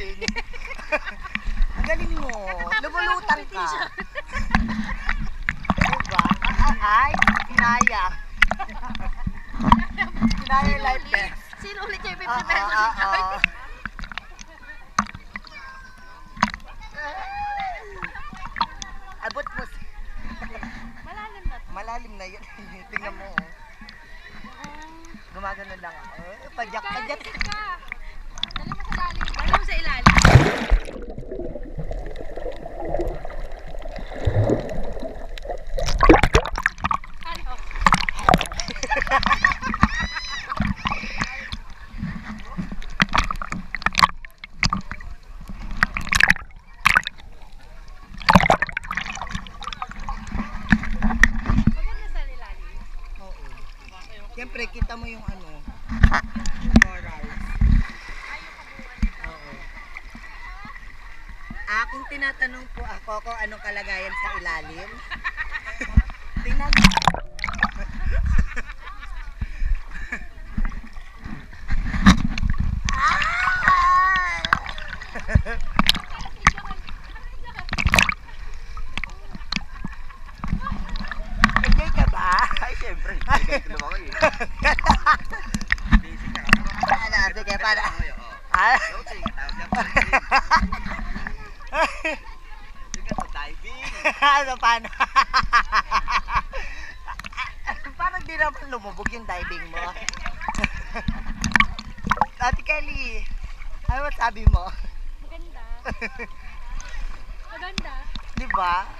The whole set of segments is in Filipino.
boxing. Ang galing mo. Lumulutan ka. Diba? Ay, kinaya. Kinaya yung life vest. Sino ulit yung 50 pesos ni Joy? Abot mo. Malalim na to. Malalim na yun. Tingnan mo. Oh. Gumagano lang ako. Padyak-padyak. Dali mo sa lalim. Dali mo sa ilalim. Ano? Maganda sa ilalim. Oo. Siyempre, kita mo yung ano. Corals. Oo. Kung tinatanong po ako kung anong kalagayan sa ilalim. Tingnan mo. Enjoy ka ba? Ay, siyempre. Basic ka. Ano, sige, para. Ah? Floating. Tawag niya floating. Yung ka diving. Ano, paano? Parang di naman lumubog yung diving mo. Ate Kelly, ano sabi mo? Maganda. Maganda. Di ba?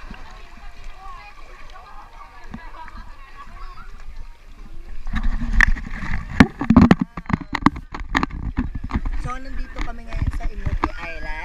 So, nandito kami ngayon sa Imuki Island.